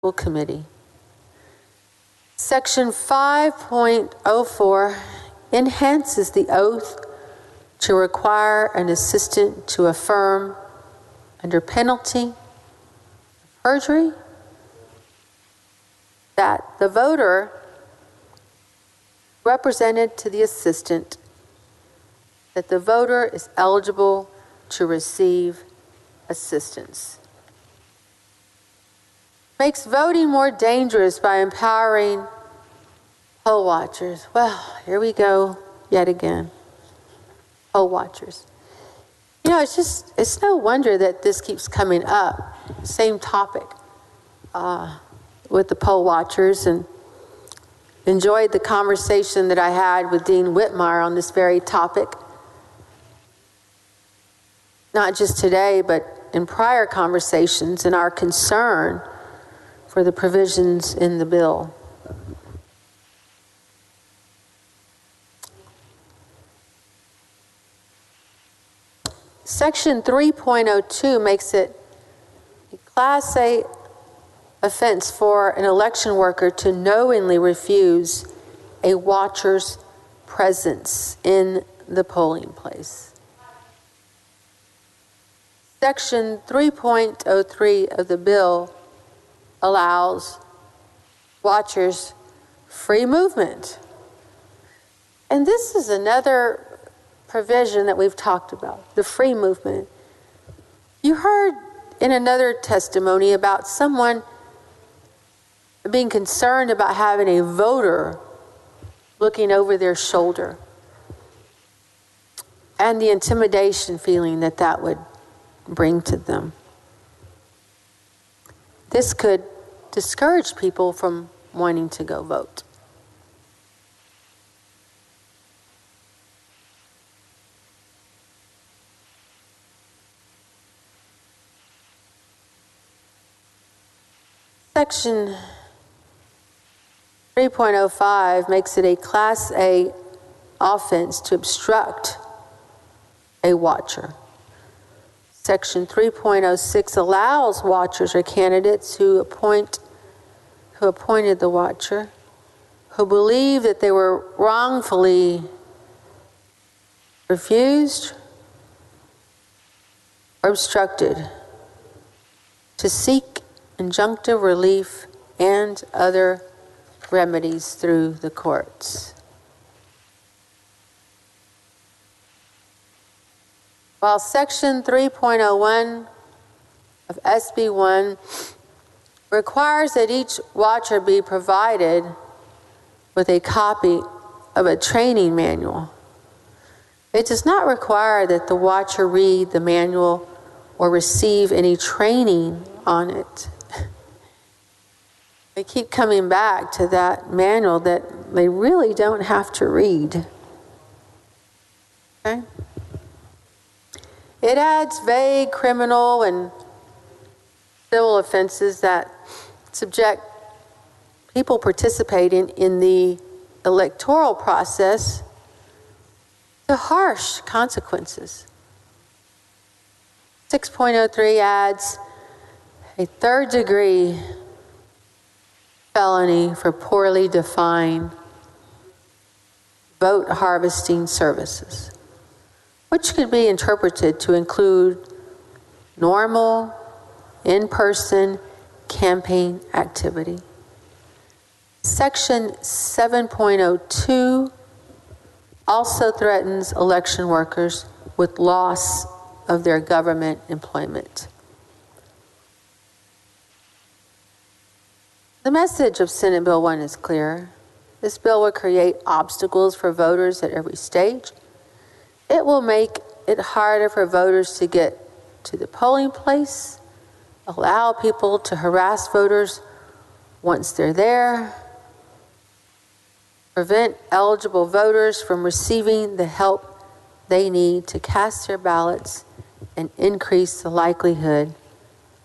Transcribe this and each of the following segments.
Full Committee. Section 5.04 enhances the oath to require an assistant to affirm under penalty of perjury that the voter represented to the assistant that the voter is eligible to receive assistance. Makes voting more dangerous by empowering poll watchers. Well, here we go yet again. Poll watchers. You know, it's no wonder that this keeps coming up. Same topic with the poll watchers, and enjoyed the conversation that I had with Dean Whitmire on this very topic. Not just today, but in prior conversations, and our concern for the provisions in the bill. Section 3.02 makes it a Class A offense for an election worker to knowingly refuse a watcher's presence in the polling place. Section 3.03 of the bill allows watchers free movement. And this is another provision that we've talked about, the free movement. You heard in another testimony about someone being concerned about having a voter looking over their shoulder and the intimidation feeling that that would bring to them. This could discourage people from wanting to go vote. Section 3.05 makes it a Class A offense to obstruct a watcher. Section 3.06 allows watchers or candidates who appointed the watcher, who believe that they were wrongfully refused or obstructed, to seek injunctive relief and other remedies through the courts. While Section 3.01 of SB 1 requires that each watcher be provided with a copy of a training manual, it does not require that the watcher read the manual or receive any training on it. They keep coming back to that manual that they really don't have to read. Okay? It adds vague criminal and civil offenses that subject people participating in the electoral process to harsh consequences. 6.03 adds a third-degree felony for poorly defined vote harvesting services, which could be interpreted to include normal, in-person campaign activity. Section 7.02 also threatens election workers with loss of their government employment. The message of Senate Bill 1 is clear. This bill will create obstacles for voters at every stage. It will make it harder for voters to get to the polling place, allow people to harass voters once they're there, prevent eligible voters from receiving the help they need to cast their ballots, and increase the likelihood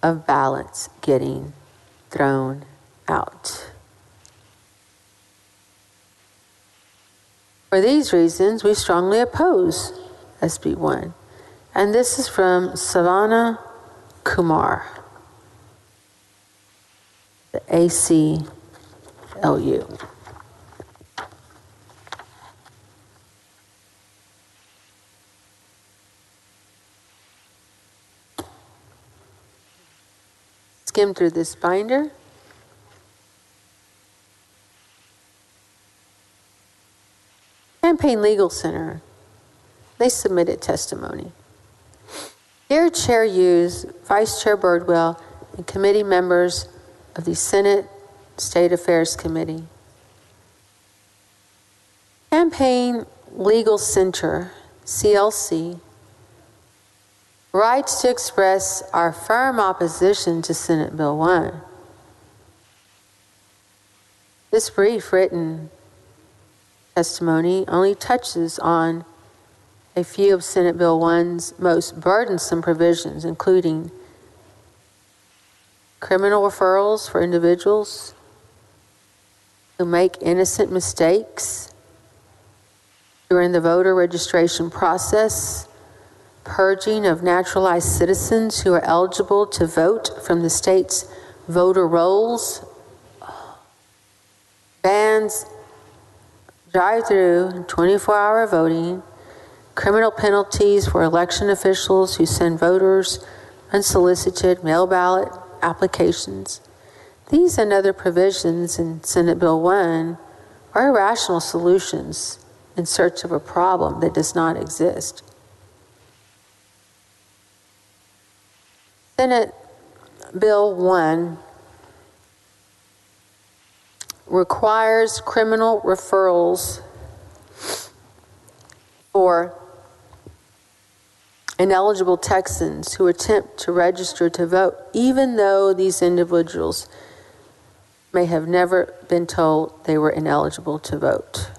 of ballots getting thrown out. For these reasons, we strongly oppose SB 1. And this is from Savannah Kumar. the ACLU. Skim through this binder. Campaign Legal Center, they submitted testimony. Dear Chair Hughes, Vice Chair Birdwell, and committee members of the Senate State Affairs Committee. Campaign Legal Center, CLC, writes to express our firm opposition to Senate Bill 1. This brief written testimony only touches on a few of Senate Bill 1's most burdensome provisions, including criminal referrals for individuals who make innocent mistakes during the voter registration process, purging of naturalized citizens who are eligible to vote from the state's voter rolls, bans drive-through 24-hour voting, criminal penalties for election officials who send voters unsolicited mail ballot applications. These and other provisions in Senate Bill 1 are irrational solutions in search of a problem that does not exist. Senate Bill 1 requires criminal referrals for ineligible Texans who attempt to register to vote, even though these individuals may have never been told they were ineligible to vote.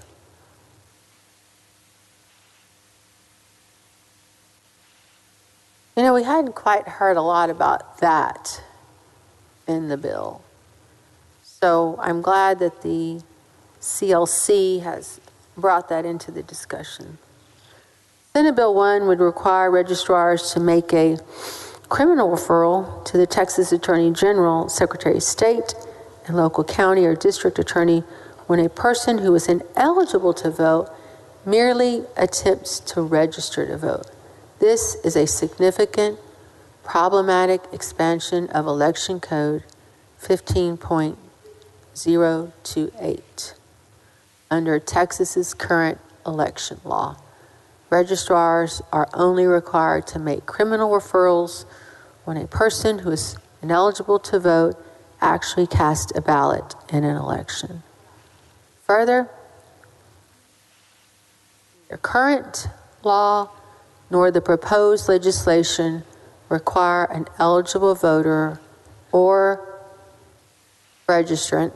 You know, we hadn't quite heard a lot about that in the bill. So I'm glad that the CLC has brought that into the discussion. Senate Bill 1 would require registrars to make a criminal referral to the Texas Attorney General, Secretary of State, and local county or district attorney when a person who is ineligible to vote merely attempts to register to vote. This is a significant, problematic expansion of Election Code 15.028 under Texas's current election law. Registrars are only required to make criminal referrals when a person who is ineligible to vote actually casts a ballot in an election. Further, the current law nor the proposed legislation require an eligible voter or registrant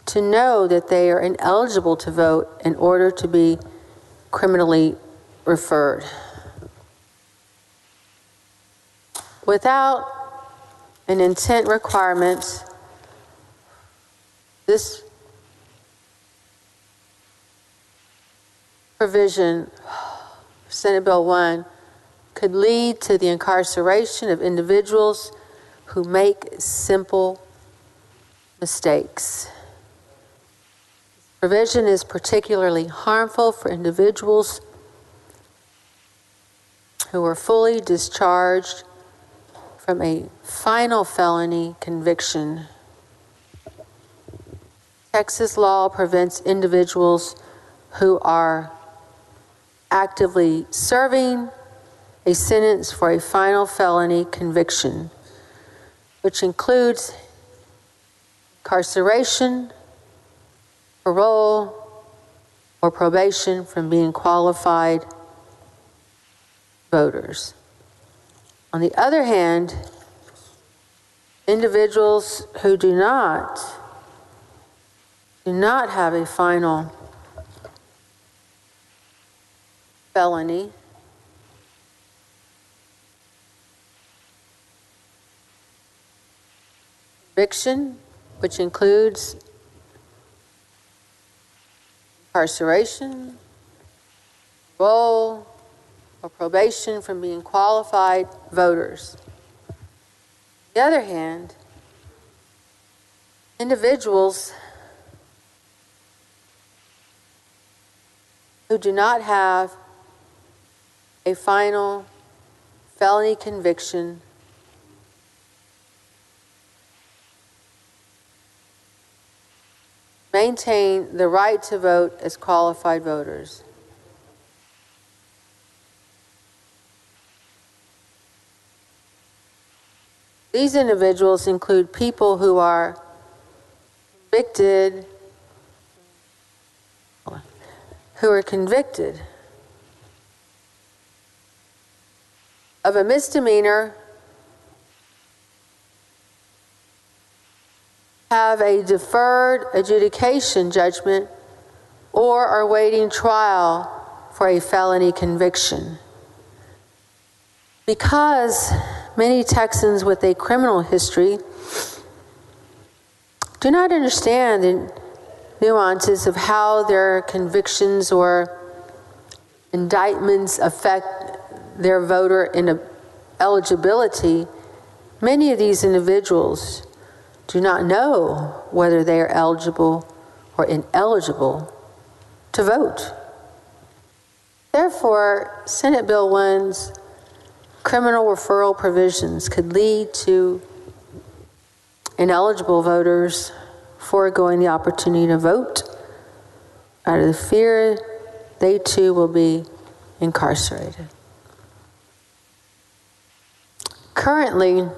to know that they are ineligible to vote in order to be criminally referred. Without an intent requirement, this provision, Senate Bill 1, could lead to the incarceration of individuals who make simple mistakes. Provision is particularly harmful for individuals who are fully discharged from a final felony conviction. Texas law prevents individuals who are actively serving a sentence for a final felony conviction, which includes incarceration, parole, or probation from being qualified voters. On the other hand, individuals who do not have a final felony conviction, which includes incarceration, parole, or probation from being qualified voters. On the other hand, individuals who do not have a final felony conviction maintain the right to vote as qualified voters. These individuals include people who are convicted of a misdemeanor, have a deferred adjudication judgment, or are waiting trial for a felony conviction. Because many Texans with a criminal history do not understand the nuances of how their convictions or indictments affect their voter eligibility, many of these individuals do not know whether they are eligible or ineligible to vote. Therefore, Senate Bill 1's criminal referral provisions could lead to ineligible voters foregoing the opportunity to vote out of the fear they too will be incarcerated. Currently,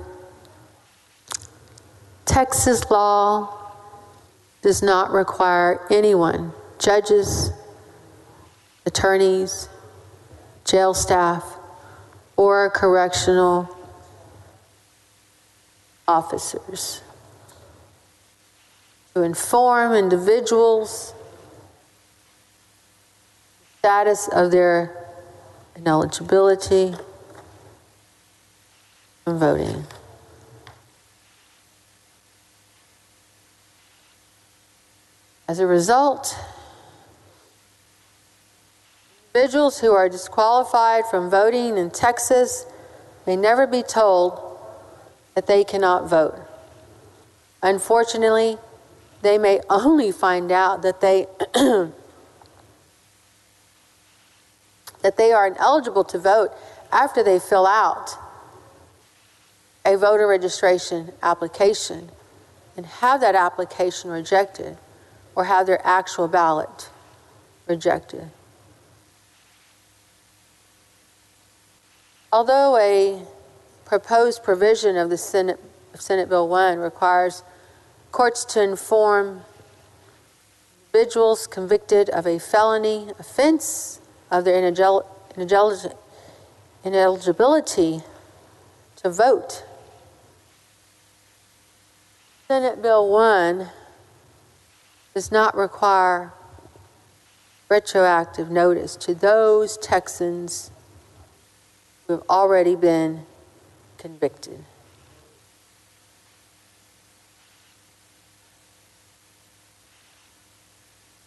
Texas law does not require anyone, judges, attorneys, jail staff, or correctional officers to inform individuals the status of their ineligibility from voting. As a result, individuals who are disqualified from voting in Texas may never be told that they cannot vote. Unfortunately, they may only find out that they that they are ineligible to vote after they fill out a voter registration application and have that application rejected or have their actual ballot rejected. Although a proposed provision of the Senate Bill 1 requires courts to inform individuals convicted of a felony offense of their ineligibility to vote, Senate Bill 1 does not require retroactive notice to those Texans who have already been convicted.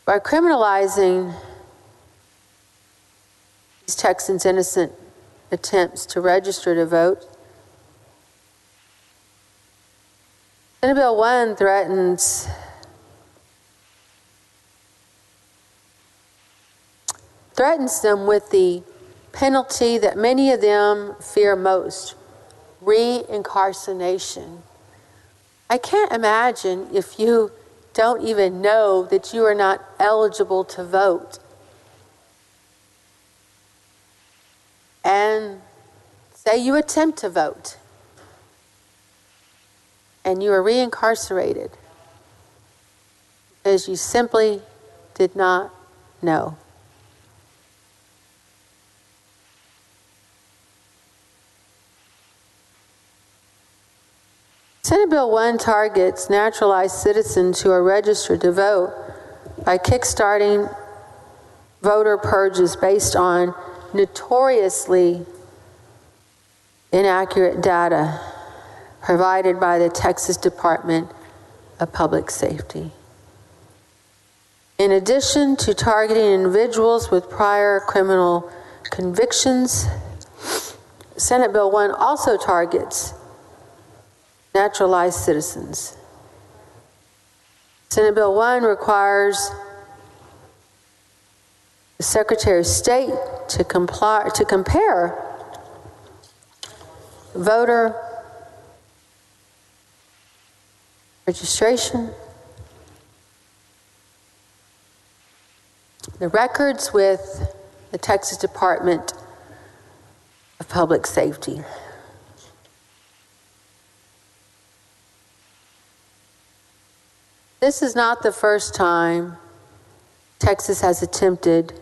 By criminalizing these Texans' innocent attempts to register to vote, Senate Bill 1 threatens them with the penalty that many of them fear most: reincarceration. I can't imagine if you don't even know that you are not eligible to vote, and say you attempt to vote and you are reincarcerated because you simply did not know. Senate Bill 1 targets naturalized citizens who are registered to vote by kickstarting voter purges based on notoriously inaccurate data provided by the Texas Department of Public Safety. In addition to targeting individuals with prior criminal convictions, Senate Bill 1 also targets naturalized citizens. Senate Bill 1 requires the Secretary of State to compare voter registration, the records with the Texas Department of Public Safety. This is not the first time Texas has attempted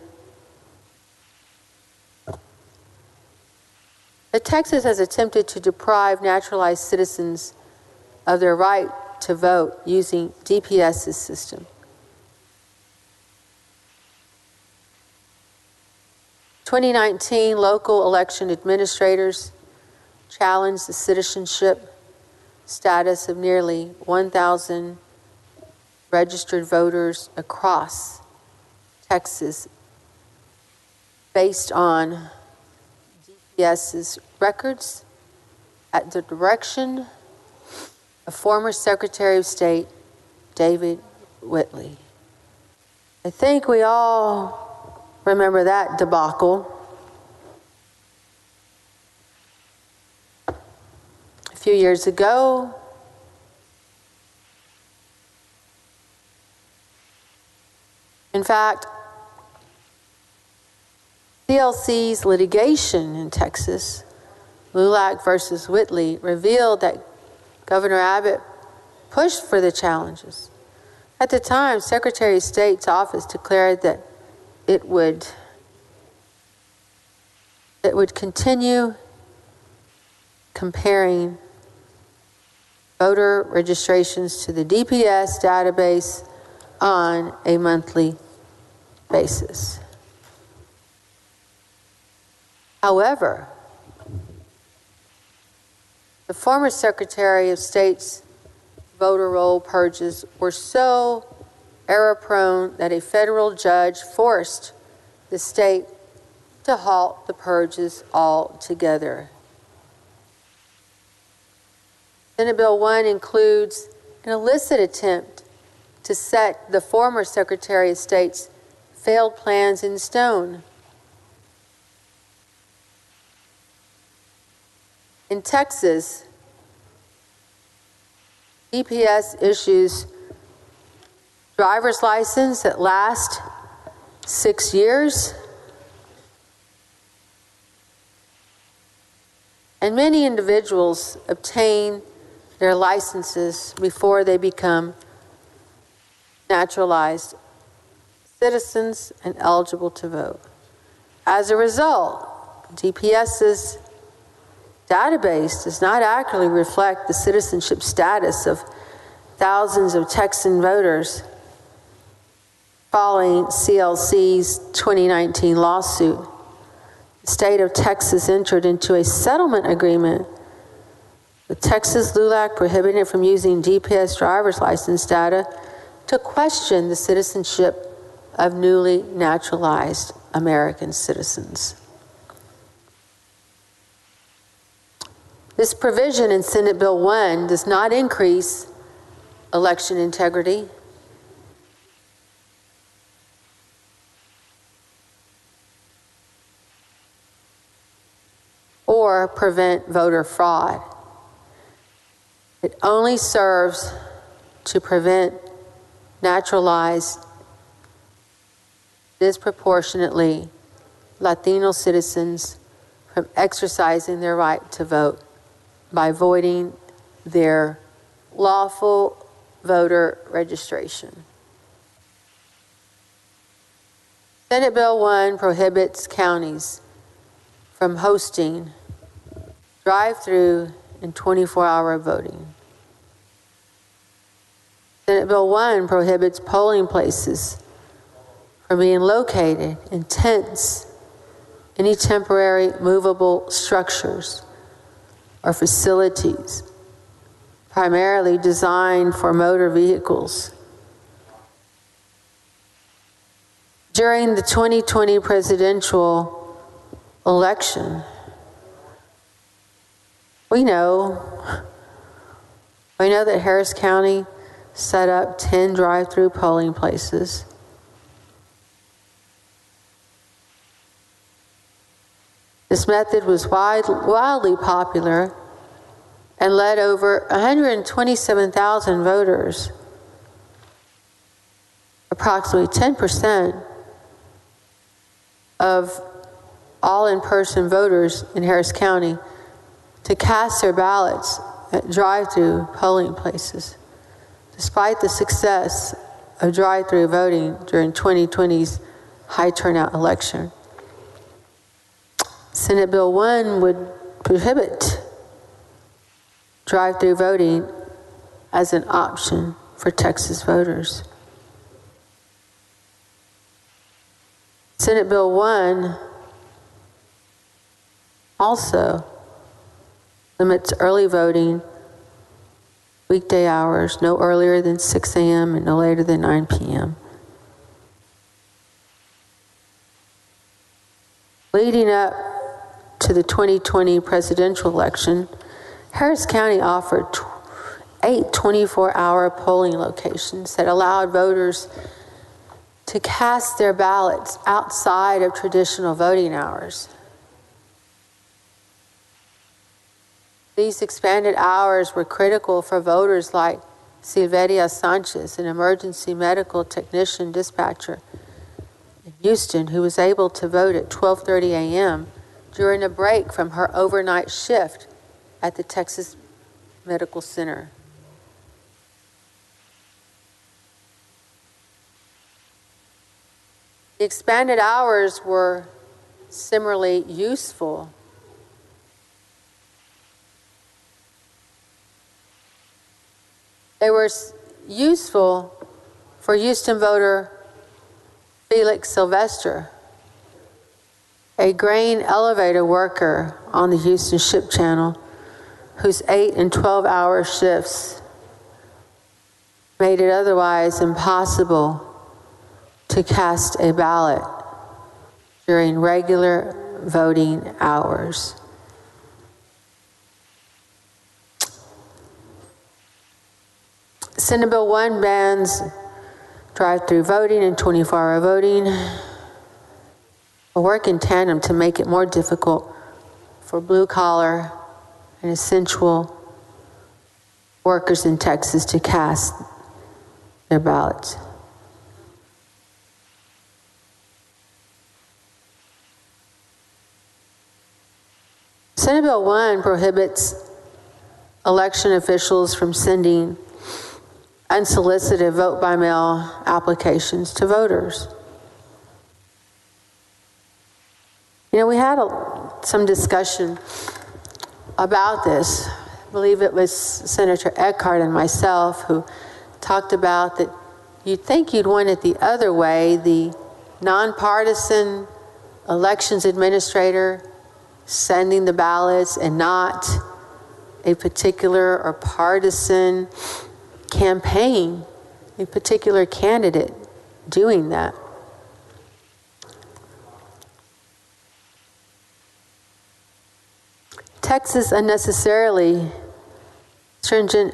to deprive naturalized citizens of their right to vote using DPS's system. 2019, local election administrators challenged the citizenship status of nearly 1,000 registered voters across Texas based on DPS's records at the direction of former Secretary of State David Whitley. I think we all remember that debacle. A few years ago, in fact, CLC's litigation in Texas, Lulac versus Whitley, revealed that Governor Abbott pushed for the challenges. At the time, Secretary of State's office declared that it would continue comparing voter registrations to the DPS database on a monthly basis. However, the former Secretary of State's voter roll purges were so error-prone that a federal judge forced the state to halt the purges altogether. Senate Bill 1 includes an illicit attempt to set the former Secretary of State's failed plans in stone. In Texas, DPS issues driver's license that last 6 years, and many individuals obtain their licenses before they become naturalized citizens and eligible to vote. As a result, DPS's database does not accurately reflect the citizenship status of thousands of Texan voters following CLC's 2019 lawsuit. The state of Texas entered into a settlement agreement with Texas LULAC prohibiting it from using DPS driver's license data to question the citizenship of newly naturalized American citizens. This provision in Senate Bill 1 does not increase election integrity. Or prevent voter fraud. It only serves to prevent naturalized, disproportionately Latino citizens from exercising their right to vote by voiding their lawful voter registration. Senate Bill 1 prohibits counties from hosting drive-through and 24-hour voting. Senate Bill 1 prohibits polling places from being located in tents, any temporary movable structures or facilities primarily designed for motor vehicles. During the 2020 presidential election, we know that Harris County set up 10 drive-through polling places. This method was wildly popular and led over 127,000 voters, approximately 10% of all in-person voters in Harris County, to cast their ballots at drive-through polling places, despite the success of drive-through voting during 2020's high turnout election. Senate Bill 1 would prohibit drive-through voting as an option for Texas voters. Senate Bill 1 also limits early voting, weekday hours, no earlier than 6 a.m. and no later than 9 p.m. Leading up to the 2020 presidential election, Harris County offered 8 24-hour polling locations that allowed voters to cast their ballots outside of traditional voting hours. These expanded hours were critical for voters like Silveria Sanchez, an emergency medical technician dispatcher in Houston, who was able to vote at 12:30 a.m. during a break from her overnight shift at the Texas Medical Center. The expanded hours were similarly useful. They were useful for Houston voter Felix Sylvester, a grain elevator worker on the Houston Ship Channel, whose 8 and 12-hour shifts made it otherwise impossible to cast a ballot during regular voting hours. Senate Bill 1 bans drive-through voting and 24-hour voting will work in tandem to make it more difficult for blue-collar and essential workers in Texas to cast their ballots. Senate Bill 1 prohibits election officials from sending unsolicited vote-by-mail applications to voters. You know, we had some discussion about this. I believe it was Senator Eckhart and myself who talked about that you'd think you'd want it the other way, the nonpartisan elections administrator sending the ballots and not a particular or partisan campaign, a particular candidate doing that. Texas unnecessarily stringent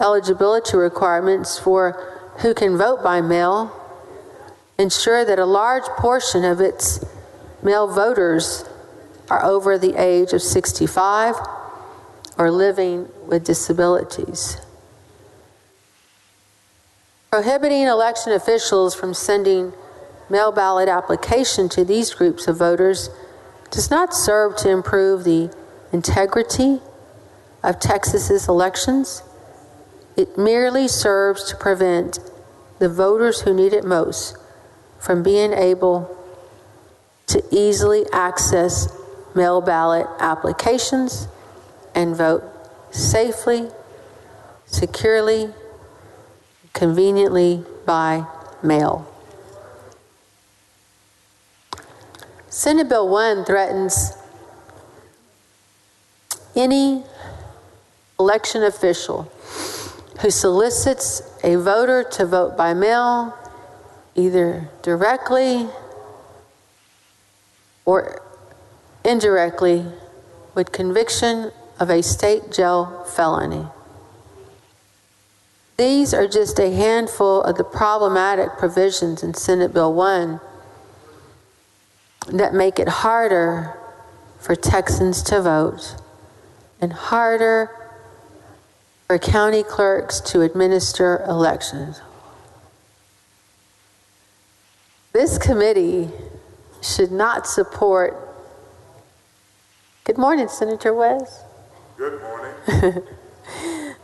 eligibility requirements for who can vote by mail ensure that a large portion of its male voters are over the age of 65 or living with disabilities. Prohibiting election officials from sending mail ballot application to these groups of voters does not serve to improve the integrity of Texas's elections. It merely serves to prevent the voters who need it most from being able to easily access mail ballot applications and vote safely, securely, conveniently by mail. Senate Bill 1 threatens any election official who solicits a voter to vote by mail, either directly or indirectly, with conviction of a state jail felony. These are just a handful of the problematic provisions in Senate Bill 1 that make it harder for Texans to vote and harder for county clerks to administer elections. This committee should not support. Good morning, Senator West. Good morning.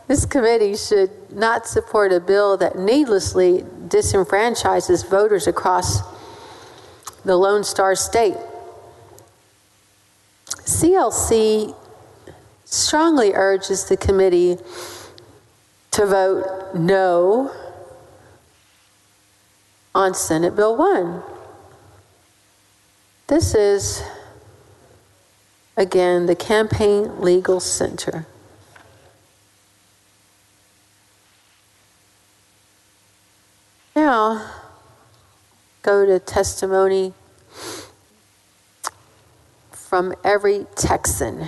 This committee should not support a bill that needlessly disenfranchises voters across the Lone Star State. CLC strongly urges the committee to vote no on Senate Bill 1. This is, again, the Campaign Legal Center. Now, go to testimony from every Texan.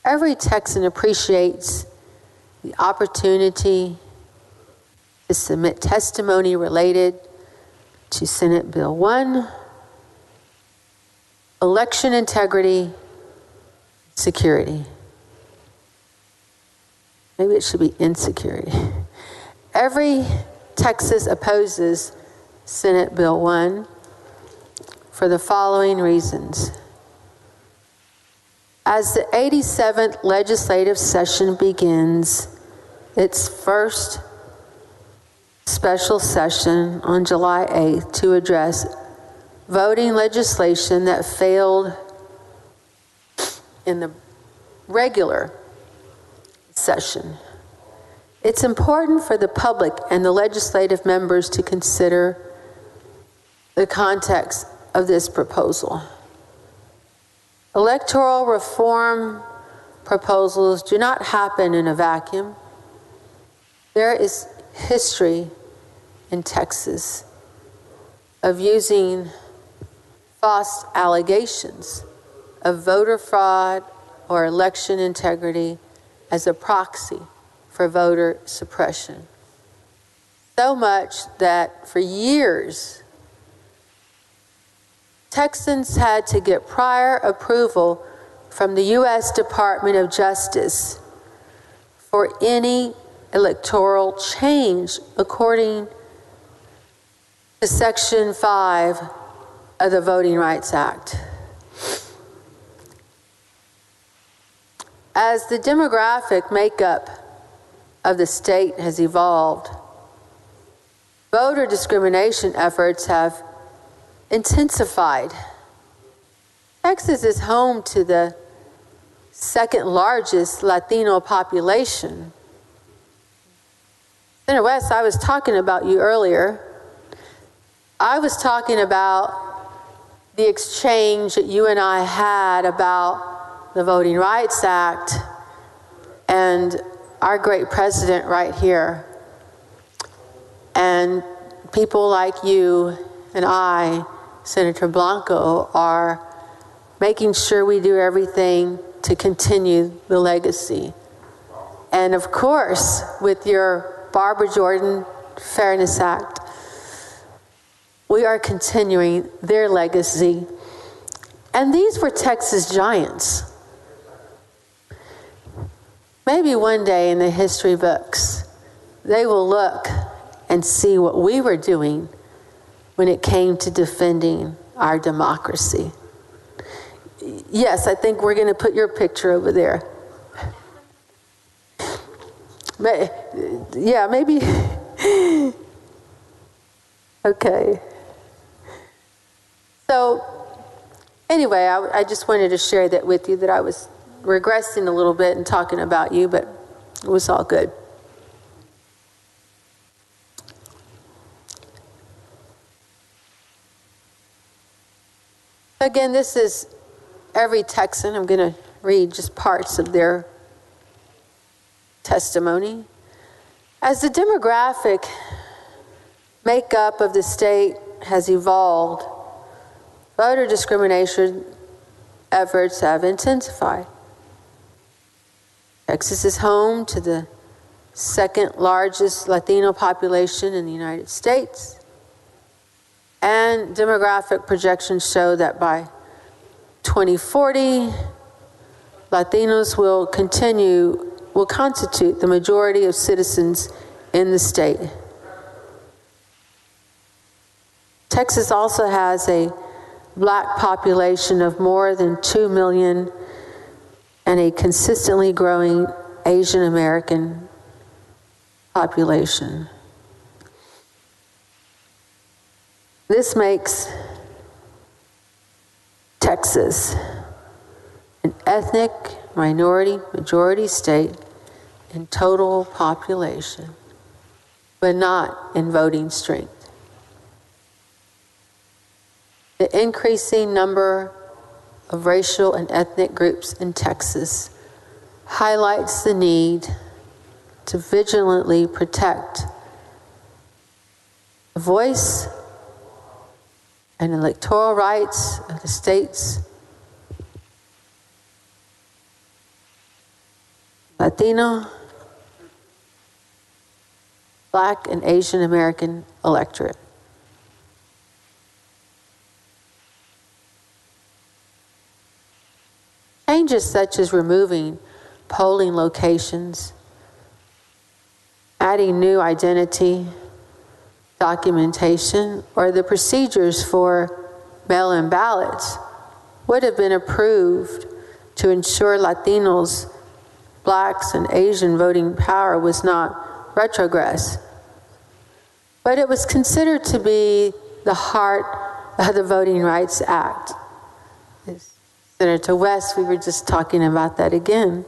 Every Texan appreciates the opportunity to submit testimony related to Senate Bill 1, election integrity, security. Maybe it should be insecurity. Every Texas opposes Senate Bill 1 for the following reasons. As the 87th legislative session begins its first special session on July 8th to address voting legislation that failed in the regular session, it's important for the public and the legislative members to consider the context of this proposal. Electoral reform proposals do not happen in a vacuum. There is history in Texas of using false allegations of voter fraud or election integrity as a proxy for voter suppression. So much that for years, Texans had to get prior approval from the U.S. Department of Justice for any electoral change according to Section 5 of the Voting Rights Act. As the demographic makeup of the state has evolved, voter discrimination efforts have intensified. Texas is home to the second largest Latino population. Senator West, I was talking about you earlier. I was talking about the exchange that you and I had about the Voting Rights Act and our great president right here. And people like you and I, Senator Blanco, are making sure we do everything to continue the legacy. And of course, with your Barbara Jordan Fairness Act, we are continuing their legacy. And these were Texas giants. Maybe one day in the history books, they will look and see what we were doing when it came to defending our democracy. Yes, I think we're going to put your picture over there. Yeah, maybe. Okay. So, anyway, I just wanted to share that with you, that I was regressing a little bit and talking about you, but it was all good. Again, this is every Texan. I'm going to read just parts of their testimony. As the demographic makeup of the state has evolved, voter discrimination efforts have intensified. Texas is home to the second largest Latino population in the United States. And demographic projections show that by 2040, Latinos will constitute the majority of citizens in the state. Texas also has a Black population of more than 2 million and a consistently growing Asian American population. This makes Texas an ethnic minority majority state in total population, but not in voting strength. The increasing number of racial and ethnic groups in Texas highlights the need to vigilantly protect the voice and electoral rights of the state's Latino, Black, and Asian American electorate. Changes such as removing polling locations, adding new identity documentation, or the procedures for mail-in ballots would have been approved to ensure Latinos, Blacks, and Asian voting power was not retrogress. But it was considered to be the heart of the Voting Rights Act. Senator West, we were just talking about that again.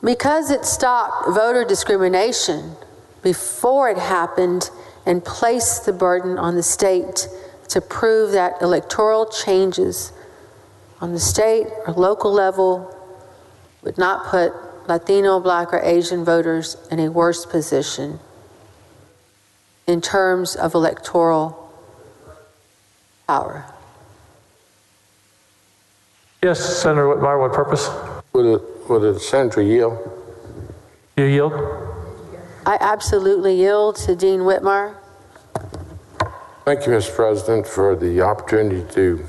Because it stopped voter discrimination before it happened and placed the burden on the state to prove that electoral changes on the state or local level would not put Latino, Black, or Asian voters in a worse position in terms of electoral power. Yes, Senator Whitmire, what purpose? Would the senator yield? You yield? I absolutely yield to Dean Whitmire. Thank you, Mr. President, for the opportunity to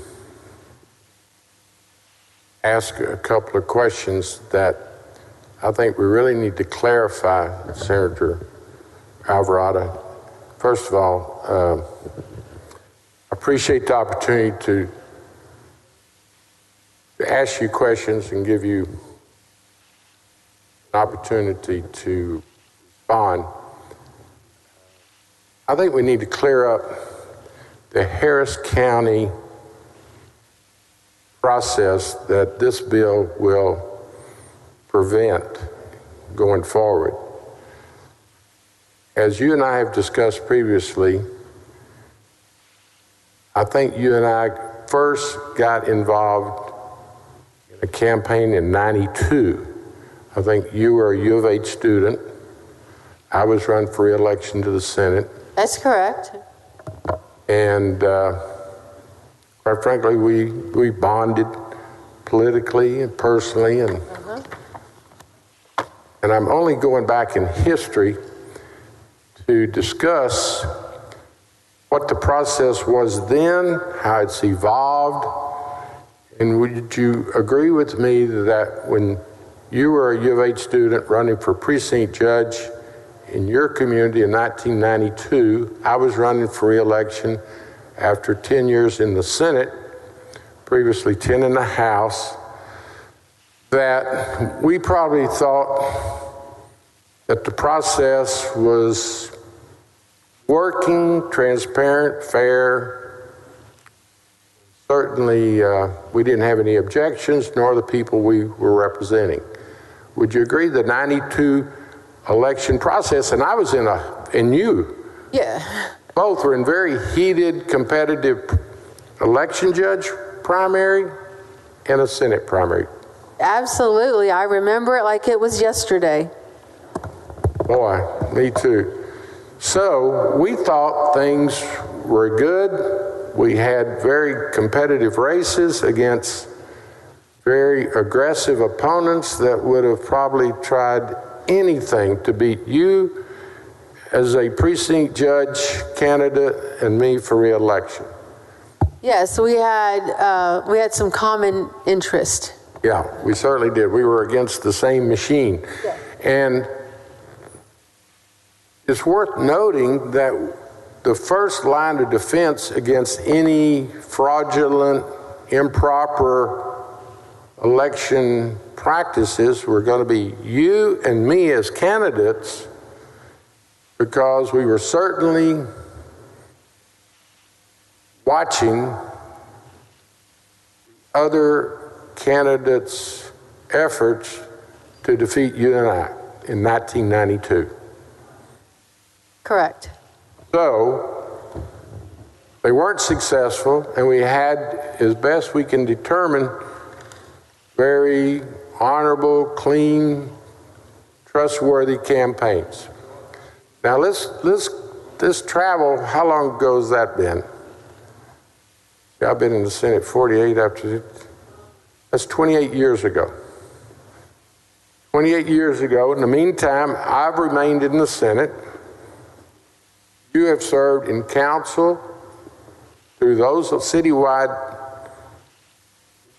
ask a couple of questions that I think we really need to clarify, Senator Alvarado. First of all, I appreciate the opportunity to ask you questions and give you an opportunity to respond. I think we need to clear up the Harris County process that this bill will prevent going forward. As you and I have discussed previously, I think you and I first got involved in a campaign in '92. I think you were a U of H student. I was running for re-election to the Senate. That's correct. And quite frankly, we bonded politically and personally, and I'm only going back in history to discuss what the process was then, how it's evolved, and would you agree with me that when you were a U of H student running for precinct judge in your community in 1992, I was running for re-election after 10 years in the Senate, previously 10 in the House, that we probably thought that the process was working, transparent, fair. Certainly, we didn't have any objections, nor the people we were representing. Would you agree the '92 election process, and I was and you, Yeah. both were in very heated, competitive election judge primary and a Senate primary? Absolutely. I remember it like it was yesterday. Boy, me too. So we thought things were good. We had very competitive races against very aggressive opponents that would have probably tried anything to beat you as a precinct judge candidate and me for re-election. Yes, we had some common interest. Yeah, we certainly did. We were against the same machine. Yes. And it's worth noting that the first line of defense against any fraudulent, improper election practices were going to be you and me as candidates, because we were certainly watching other candidates' efforts to defeat you and I in 1992. Correct. So they weren't successful, and we had, as best we can determine, very honorable, clean, trustworthy campaigns. Now let's travel. How long ago has that been? I've been in the Senate 48 after. That's 28 years ago. 28 years ago. In the meantime, I've remained in the Senate. You have served in council through those citywide.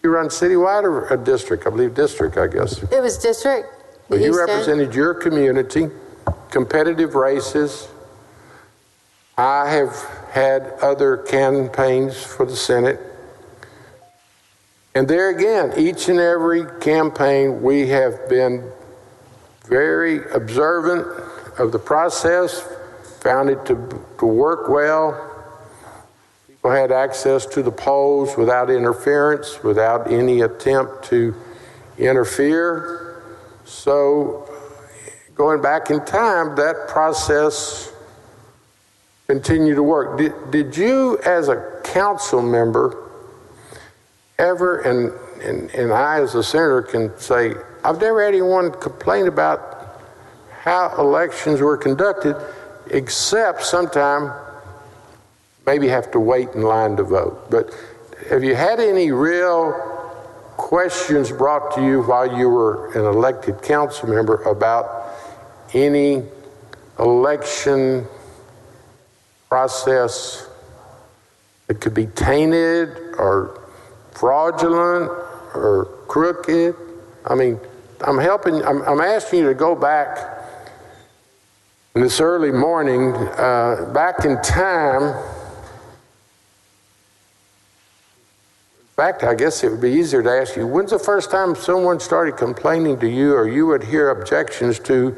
You run citywide or a district? I believe district, I guess. It was district. So you East represented your community, competitive races. I have had other campaigns for the Senate. And there again, each and every campaign, we have been very observant of the process, found it to work well. People had access to the polls without interference, without any attempt to interfere. So going back in time, that process continued to work. Did you, as a council member, ever, and I as a senator can say, I've never had anyone complain about how elections were conducted, except sometime maybe have to wait in line to vote. But have you had any real questions brought to you while you were an elected council member about any election process that could be tainted or fraudulent or crooked? I mean, I'm asking you to go back in this early morning, back in time. In fact, I guess it would be easier to ask you, when's the first time someone started complaining to you, or you would hear objections to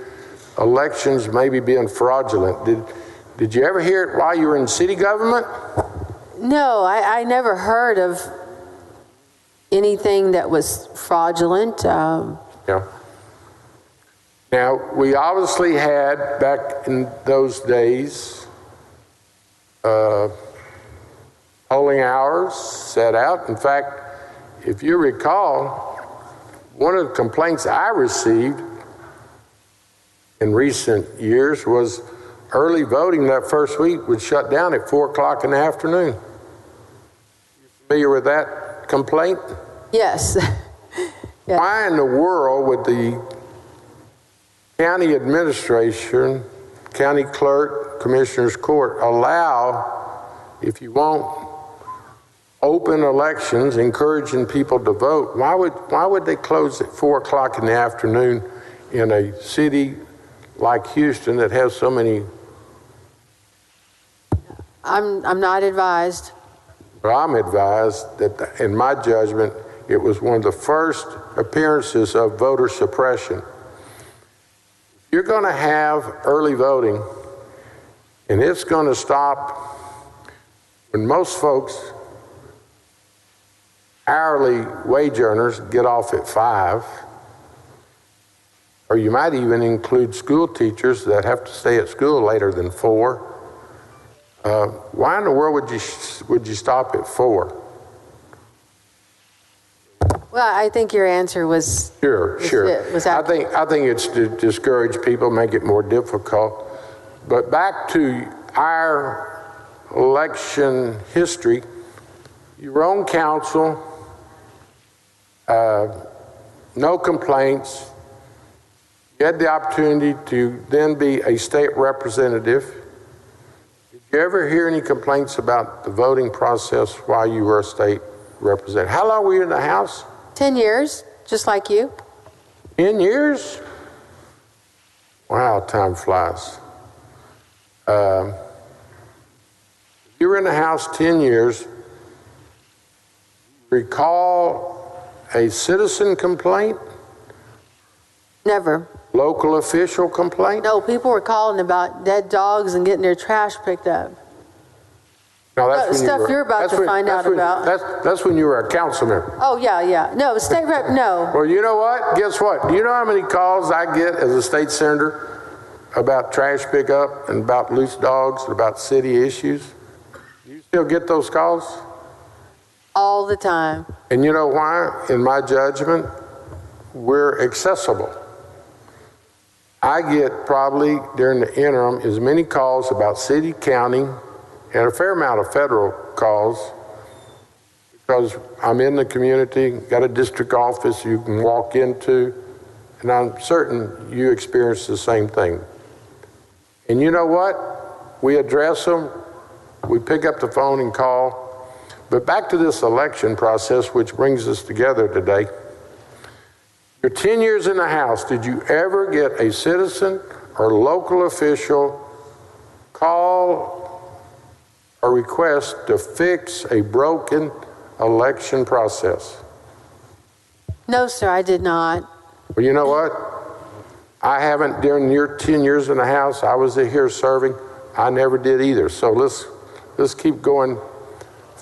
elections maybe being fraudulent? Did you ever hear it while you were in city government? No, I never heard of anything that was fraudulent. Yeah. Now, we obviously had, back in those days, polling hours set out. In fact, if you recall, one of the complaints I received in recent years was early voting that first week would shut down at 4 o'clock in the afternoon. You familiar with that complaint? Yes. Yes. Why in the world would the county administration, county clerk, commissioner's court allow, if you won't, open elections, encouraging people to vote? Why would they close at 4 o'clock in the afternoon in a city like Houston that has so many? I'm not advised. Well, I'm advised that, in my judgment, it was one of the first appearances of voter suppression. You're going to have early voting, and it's going to stop when most folks, hourly wage earners, get off at 5, or you might even include school teachers that have to stay at school later than 4. Why in the world would you stop at 4? Well, I think your answer was Sure. Was I think it's to discourage people, make it more difficult. But back to our election history, your own council, no complaints. You had the opportunity to then be a state representative. Did you ever hear any complaints about the voting process while you were a state representative? How long were you in the House? 10 years, just like you. 10 years? Wow, time flies. You were in the House 10 years. Recall a citizen complaint? Never. Local official complaint? No, people were calling about dead dogs and getting their trash picked up. No, that's when Stuff you're about to find out about. That's when you were a council member. Oh, yeah. No, state rep, no. Well, you know what? Guess what? Do you know how many calls I get as a state senator about trash pickup and about loose dogs and about city issues? Do you still get those calls? All the time. And you know why? In my judgment, we're accessible. I get probably during the interim as many calls about city, county, and a fair amount of federal calls because I'm in the community, got a district office you can walk into, and I'm certain you experience the same thing. And you know what? We address them, we pick up the phone and call. But back to this election process, which brings us together today. Your 10 years in the House, did you ever get a citizen or local official call or request to fix a broken election process? No, sir, I did not. Well, you know what? I haven't, during your 10 years in the House, I was here serving, I never did either. So let's keep going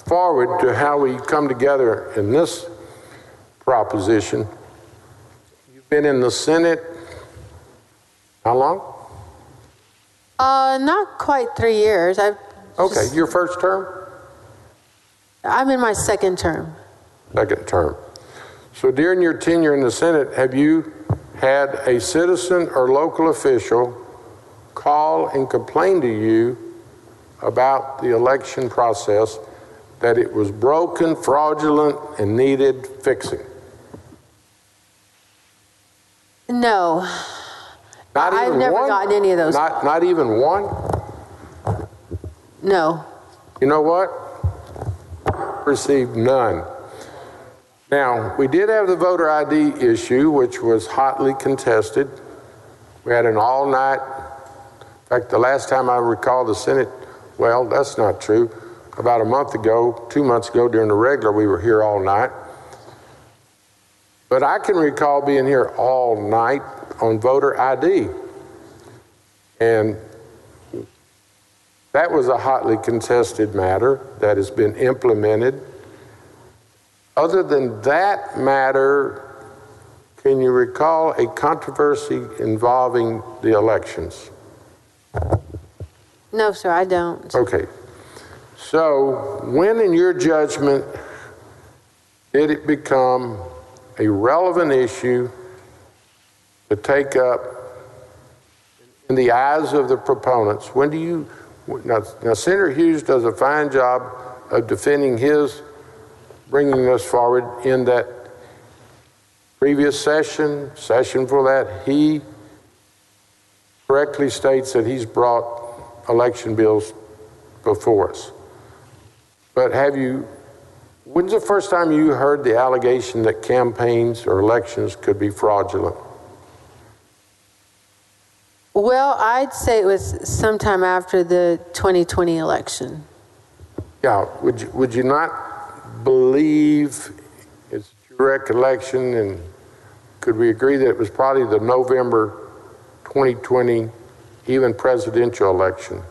forward to how we come together in this proposition. You've been in the Senate, how long? Not quite 3 years. Okay, your first term? I'm in my second term. Second term. So during your tenure in the Senate, have you had a citizen or local official call and complain to you about the election process, that it was broken, fraudulent, and needed fixing? No. I've never gotten any of those. Not even one? No. You know what? Received none. Now, we did have the voter ID issue, which was hotly contested. We had an all-night, in fact, the last time I recall the Senate, well, that's not true. About a month ago, 2 months ago, during the regular, we were here all night. But I can recall being here all night on voter ID. And that was a hotly contested matter that has been implemented. Other than that matter, can you recall a controversy involving the elections? No, sir, I don't. Okay. So when, in your judgment, did it become a relevant issue to take up in the eyes of the proponents? When do you, now Senator Hughes does a fine job of defending his, bringing us forward in that previous session for that, he correctly states that he's brought election bills before us. But when's the first time you heard the allegation that campaigns or elections could be fraudulent? Well, I'd say it was sometime after the 2020 election. Yeah, would you not believe, it's your recollection, and could we agree that it was probably the November 2020 even presidential election?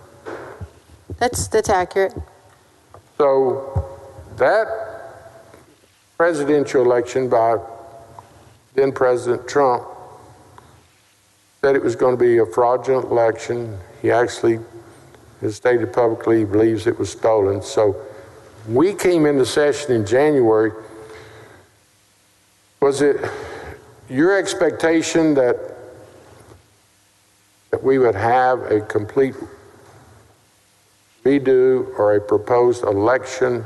That's accurate. So that presidential election by then President Trump said it was going to be a fraudulent election. He actually has stated publicly he believes it was stolen. So we came into session in January. Was it your expectation that we would have a complete redo or a proposed election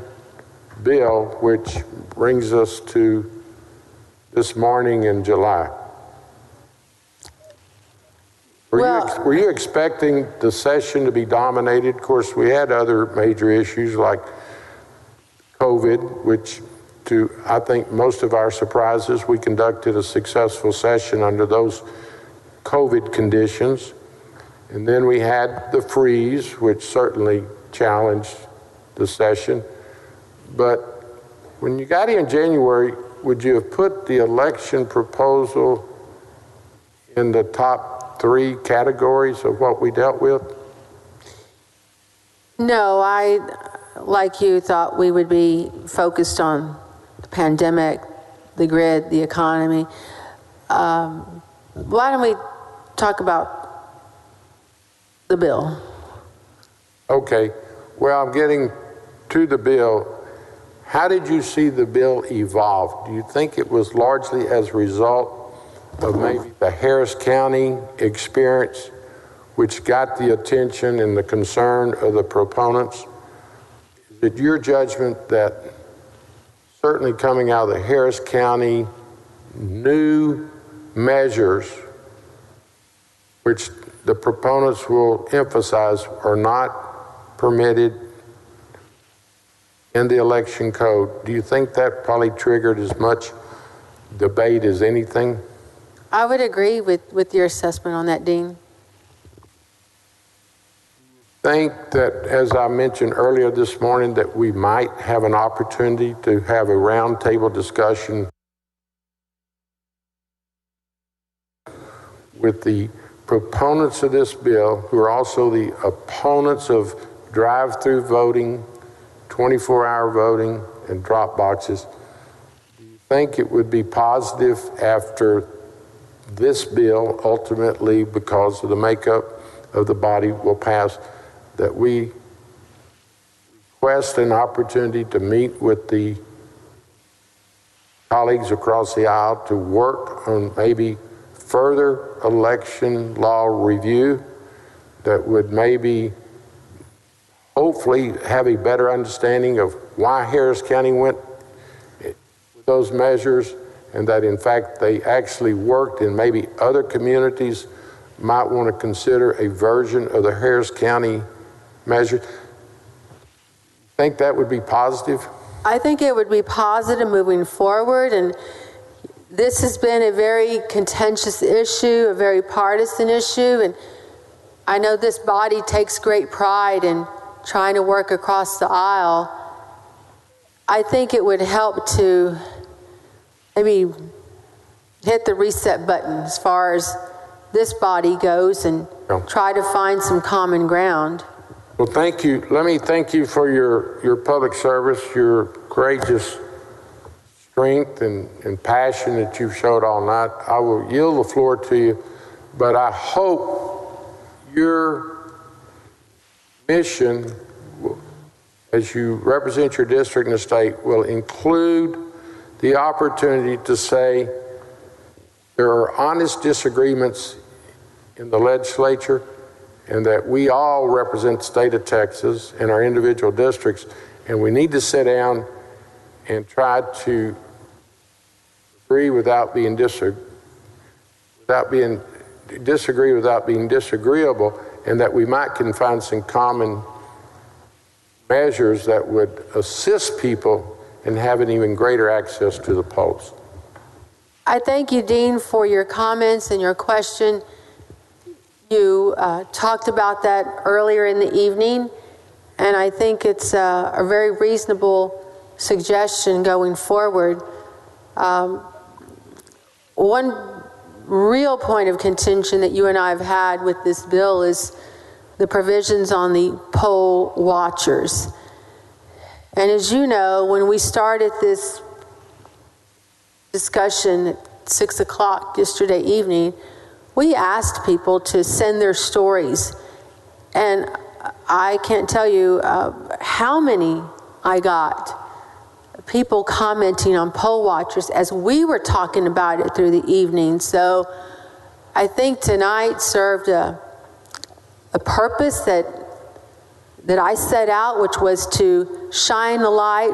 bill, which brings us to this morning in July? Were you expecting the session to be dominated? Of course, we had other major issues like COVID, which to, I think, most of our surprises, we conducted a successful session under those COVID conditions. And then we had the freeze, which certainly challenged the session. But when you got here in January, would you have put the election proposal in the top 3 categories of what we dealt with? No, I, like you, thought we would be focused on the pandemic, the grid, the economy. Why don't we talk about the bill? Okay. Well, I'm getting to the bill. How did you see the bill evolve? Do you think it was largely as a result of maybe the Harris County experience, which got the attention and the concern of the proponents? Is it your judgment that certainly coming out of the Harris County new measures, which the proponents will emphasize are not permitted in the election code, do you think that probably triggered as much debate as anything? I would agree with your assessment on that, Dean. Think that, as I mentioned earlier this morning, that we might have an opportunity to have a roundtable discussion with the proponents of this bill, who are also the opponents of drive-through voting, 24-hour voting, and drop boxes. Do you think it would be positive after this bill, ultimately, because of the makeup of the body, will pass, that we request an opportunity to meet with the colleagues across the aisle to work on maybe further election law review that would maybe hopefully have a better understanding of why Harris County went with those measures, and that in fact they actually worked, and maybe other communities might want to consider a version of the Harris County measure? Think that would be positive? I think it would be positive moving forward, and this has been a very contentious issue, a very partisan issue, and I know this body takes great pride in trying to work across the aisle. I think it would help to maybe hit the reset button as far as this body goes and try to find some common ground. Well, thank you. Let me thank you for your public service, your courageous strength and passion that you've showed all night. I will yield the floor to you, but I hope your mission, as you represent your district and the state, will include the opportunity to say there are honest disagreements in the legislature, and that we all represent the state of Texas in our individual districts, and we need to sit down and try to agree without being disagree without being disagreeable, and that we might can find some common measures that would assist people in having even greater access to the polls. I thank you, Dean, for your comments and your question. You talked about that earlier in the evening, and I think it's a very reasonable suggestion going forward. One real point of contention that you and I have had with this bill is the provisions on the poll watchers. And as you know, when we started this discussion at 6 o'clock yesterday evening, we asked people to send their stories. And I can't tell you how many I got. People commenting on poll watchers as we were talking about it through the evening. So I think tonight served a purpose that I set out, which was to shine the light,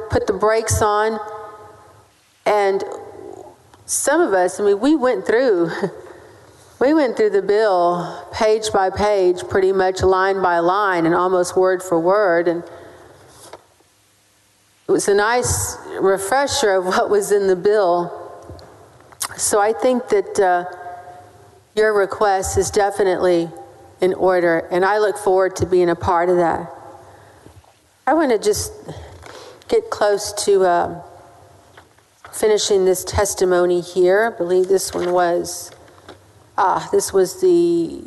put the brakes on. And some of us, I mean, we went through We went through the bill page by page, pretty much line by line and almost word for word. And it was a nice refresher of what was in the bill. So I think that your request is definitely in order, and I look forward to being a part of that. I want to just get close to finishing this testimony here. I believe this one was, this was the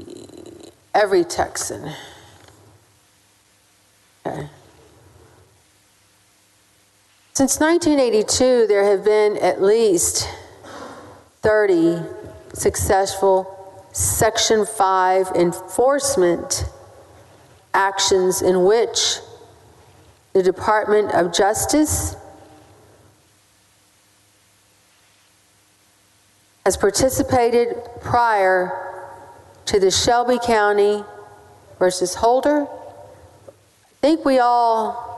every Texan. Okay. Since 1982, there have been at least 30 successful Section 5 enforcement actions in which the Department of Justice has participated prior to the Shelby County versus Holder. I think we all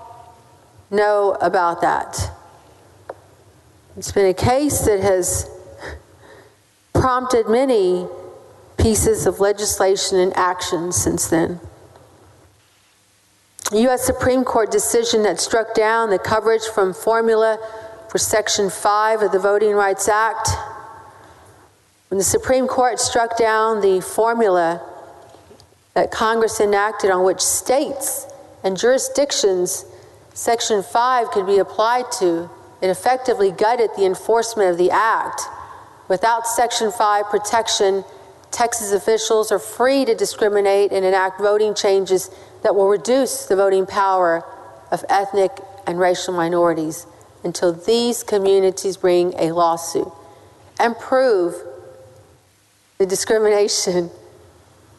know about that. It's been a case that has prompted many pieces of legislation and action since then. A U.S. Supreme Court decision that struck down the coverage from formula for Section 5 of the Voting Rights Act. When the Supreme Court struck down the formula that Congress enacted on which states and jurisdictions Section 5 could be applied to, it effectively gutted the enforcement of the act. Without Section 5 protection, Texas officials are free to discriminate and enact voting changes that will reduce the voting power of ethnic and racial minorities until these communities bring a lawsuit and prove the discrimination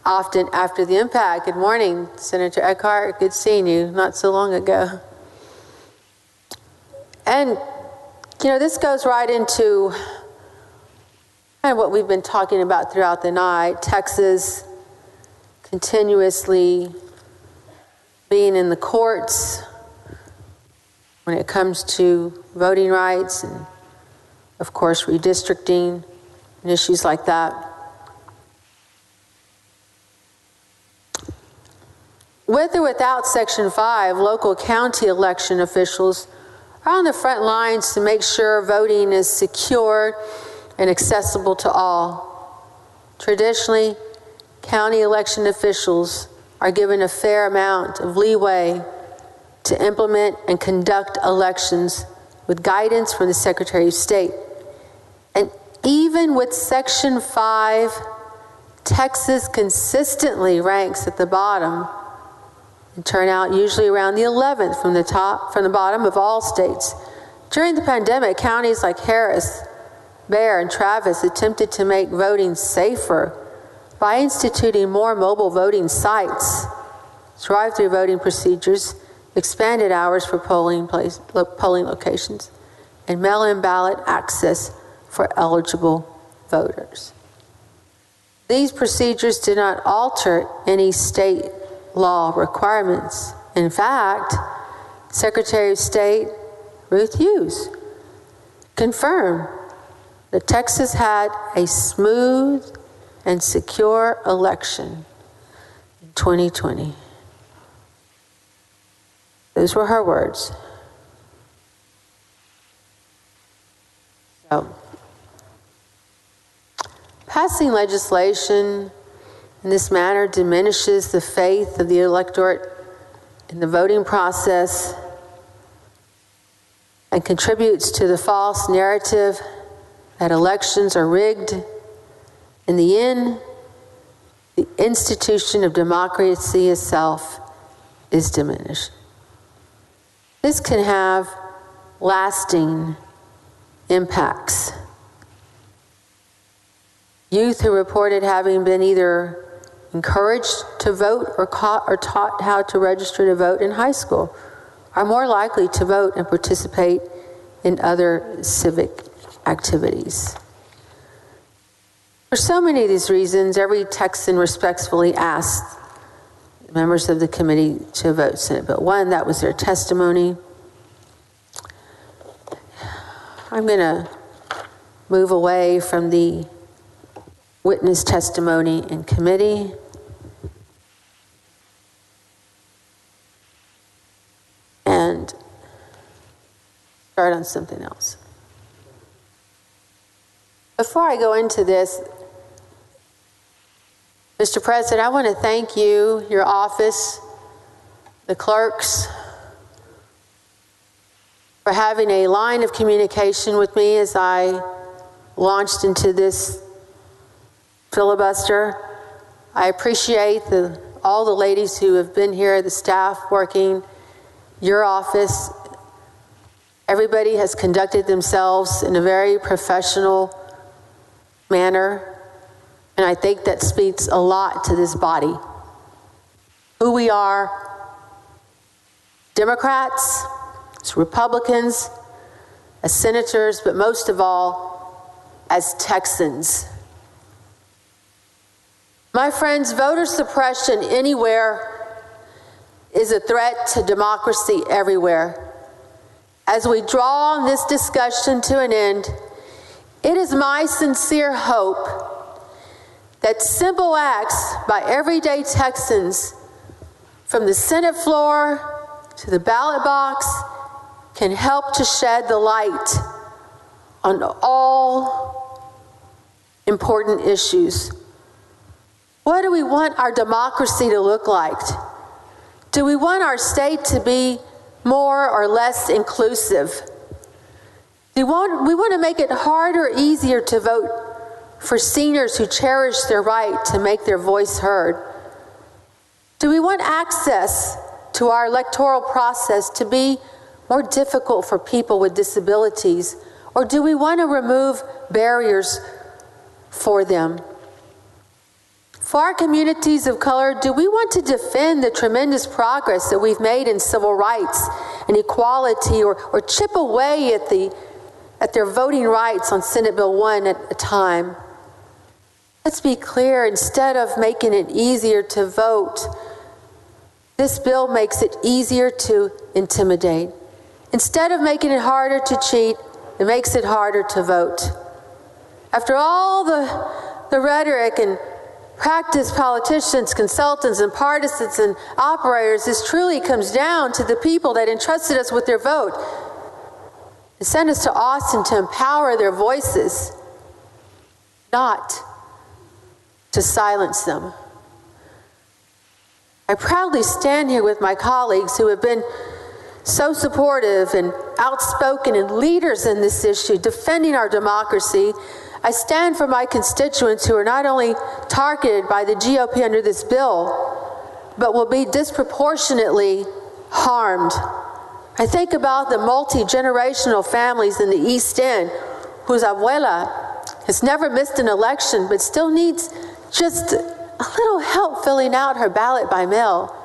often after the impact. Good morning, Senator Eckhart. Good seeing you not so long ago. And, you know, this goes right into kind of what we've been talking about throughout the night. Texas continuously being in the courts when it comes to voting rights and, of course, redistricting and issues like that. With or without Section 5, local county election officials are on the front lines to make sure voting is secure and accessible to all. Traditionally, county election officials are given a fair amount of leeway to implement and conduct elections with guidance from the Secretary of State. And even with Section 5, Texas consistently ranks at the bottom in turnout, usually around the 11th from the bottom of all states. During the pandemic, counties like Harris, Bexar, and Travis attempted to make voting safer by instituting more mobile voting sites, drive-through voting procedures, expanded hours for polling locations, and mail-in ballot access for eligible voters. These procedures did not alter any state law requirements. In fact, Secretary of State Ruth Hughes confirmed that Texas had a smooth and secure election in 2020. Those were her words. So, passing legislation in this manner diminishes the faith of the electorate in the voting process and contributes to the false narrative that elections are rigged. In the end, the institution of democracy itself is diminished. This can have lasting impacts. Youth who reported having been either encouraged to vote or taught how to register to vote in high school are more likely to vote and participate in other civic activities. For so many of these reasons, every Texan respectfully asked members of the committee to vote Senate Bill 1. That was their testimony. I'm going to move away from the witness testimony in committee. And start on something else. Before I go into this, Mr. President, I want to thank you, your office, the clerks, for having a line of communication with me as I launched into this filibuster. I appreciate all the ladies who have been here, the staff working, your office. Everybody has conducted themselves in a very professional manner, and I think that speaks a lot to this body. Who we are, Democrats, as Republicans, as senators, but most of all, as Texans. My friends, voter suppression anywhere is a threat to democracy everywhere. As we draw this discussion to an end, it is my sincere hope that simple acts by everyday Texans, from the Senate floor to the ballot box, can help to shed the light on all important issues. What do we want our democracy to look like? Do we want our state to be more or less inclusive? We want to make it harder or easier to vote for seniors who cherish their right to make their voice heard? Do we want access to our electoral process to be more difficult for people with disabilities? Or do we want to remove barriers for them? For our communities of color, do we want to defend the tremendous progress that we've made in civil rights and equality, or chip away at their voting rights on Senate Bill 1 at a time? Let's be clear, instead of making it easier to vote, this bill makes it easier to intimidate. Instead of making it harder to cheat, it makes it harder to vote. After all the rhetoric and practice politicians, consultants, and partisans and operators, this truly comes down to the people that entrusted us with their vote. They sent us to Austin to empower their voices, not to silence them. I proudly stand here with my colleagues who have been so supportive and outspoken and leaders in this issue, defending our democracy. I stand for my constituents who are not only targeted by the GOP under this bill, but will be disproportionately harmed. I think about the multi-generational families in the East End whose abuela has never missed an election but still needs just a little help filling out her ballot by mail.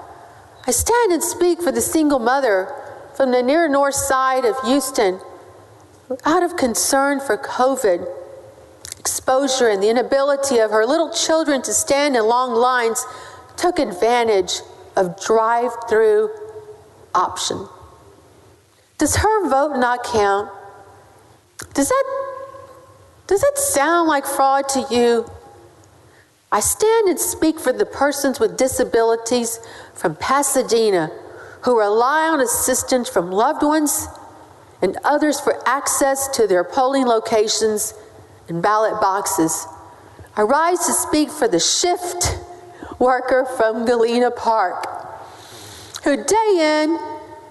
I stand and speak for the single mother from the near north side of Houston who, out of concern for COVID exposure and the inability of her little children to stand in long lines, took advantage of drive-through option. Does her vote not count? Does that sound like fraud to you? I stand and speak for the persons with disabilities from Pasadena who rely on assistance from loved ones and others for access to their polling locations and ballot boxes. I rise to speak for the shift worker from Galena Park who day in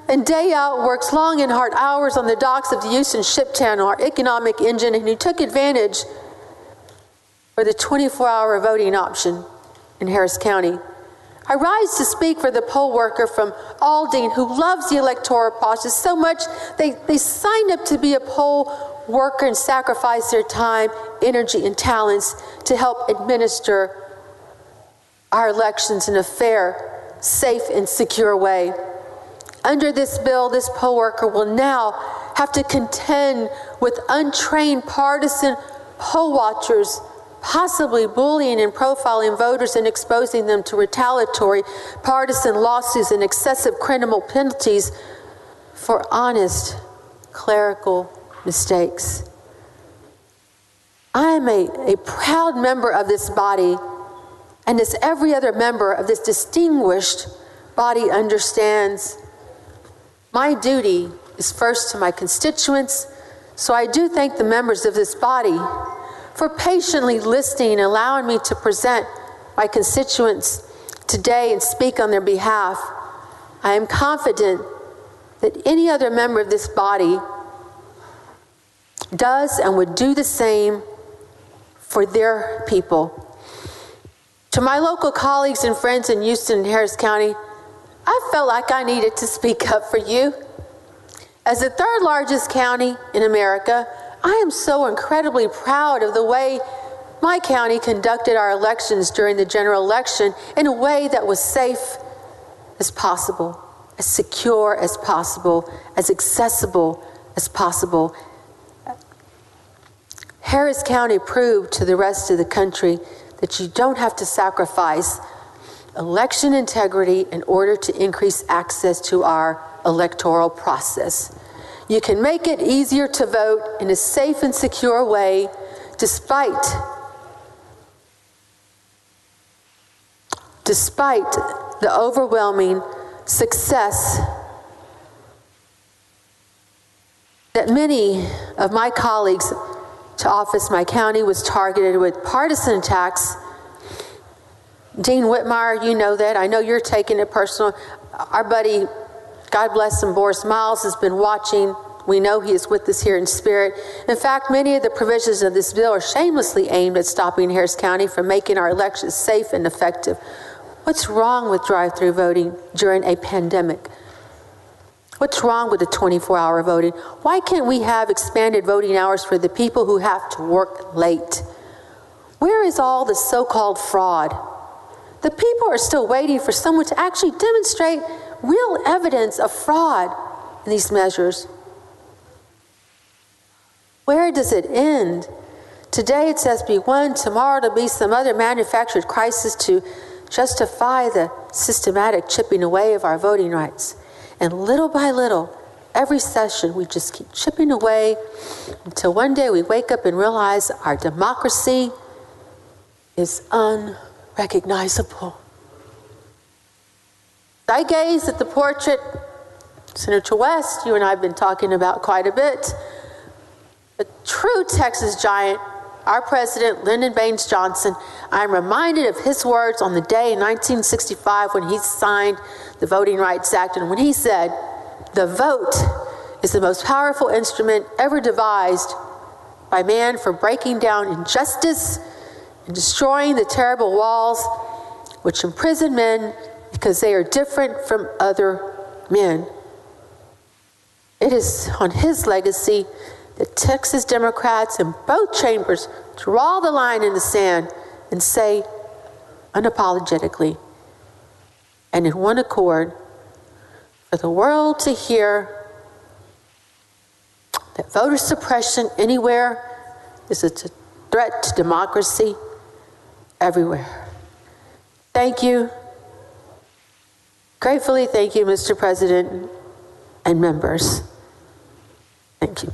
and day out works long and hard hours on the docks of the Houston Ship Channel, our economic engine, and who took advantage for the 24-hour voting option in Harris County. I rise to speak for the poll worker from Aldine who loves the electoral process so much they signed up to be a poll worker and sacrifice their time, energy, and talents to help administer our elections in a fair, safe, and secure way. Under this bill, this poll worker will now have to contend with untrained partisan poll watchers, possibly bullying and profiling voters and exposing them to retaliatory partisan lawsuits and excessive criminal penalties for honest clerical mistakes. I am a proud member of this body, and as every other member of this distinguished body understands, my duty is first to my constituents, so I do thank the members of this body for patiently listening and allowing me to present my constituents today and speak on their behalf. I am confident that any other member of this body does and would do the same for their people. To my local colleagues and friends in Houston and Harris County, I felt like I needed to speak up for you. As the third largest county in America, I am so incredibly proud of the way my county conducted our elections during the general election in a way that was safe as possible, as secure as possible, as accessible as possible. Harris County proved to the rest of the country that you don't have to sacrifice election integrity in order to increase access to our electoral process. You can make it easier to vote in a safe and secure way despite the overwhelming success that many of my colleagues to office my county was targeted with partisan attacks. Dean Whitmire, you know that. I know you're taking it personal. Our buddy, God bless him, Boris Miles, has been watching. We know he is with us here in spirit. In fact, many of the provisions of this bill are shamelessly aimed at stopping Harris County from making our elections safe and effective. What's wrong with drive-through voting during a pandemic? What's wrong with the 24-hour voting? Why can't we have expanded voting hours for the people who have to work late? Where is all the so-called fraud? The people are still waiting for someone to actually demonstrate real evidence of fraud in these measures. Where does it end? Today it's SB1, tomorrow it'll be some other manufactured crisis to justify the systematic chipping away of our voting rights. And little by little, every session, we just keep chipping away until one day we wake up and realize our democracy is unrecognizable. I gaze at the portrait, Senator West, you and I have been talking about quite a bit. A true Texas giant, our president, Lyndon Baines Johnson. I'm reminded of his words on the day in 1965 when he signed the Voting Rights Act, and when he said, "The vote is the most powerful instrument ever devised by man for breaking down injustice and destroying the terrible walls which imprison men because they are different from other men." It is on his legacy that Texas Democrats in both chambers draw the line in the sand and say unapologetically and in one accord, for the world to hear that voter suppression anywhere is a threat to democracy everywhere. Thank you. Gratefully, thank you, Mr. President and members. Thank you.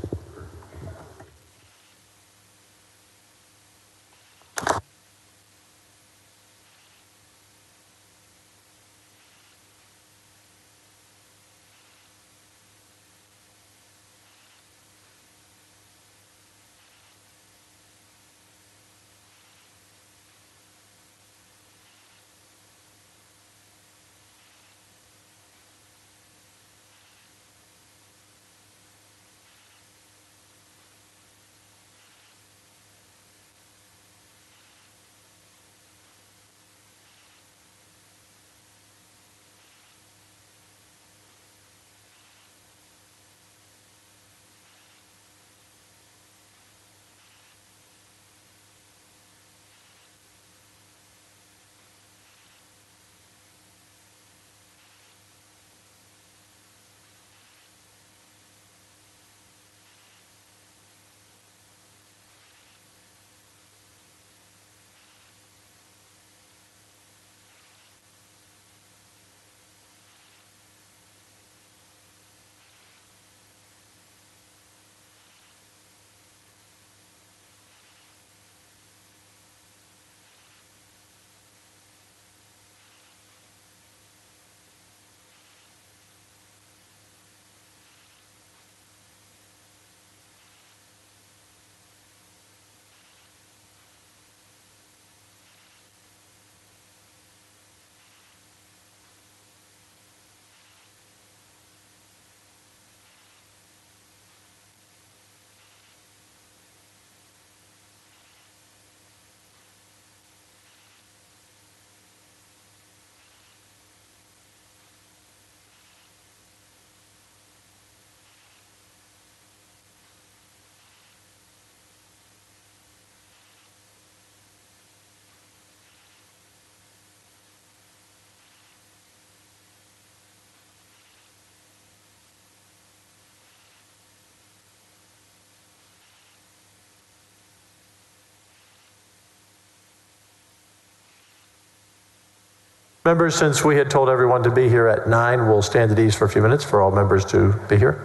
Members, since we had told everyone to be here at 9, we'll stand at ease for a few minutes for all members to be here.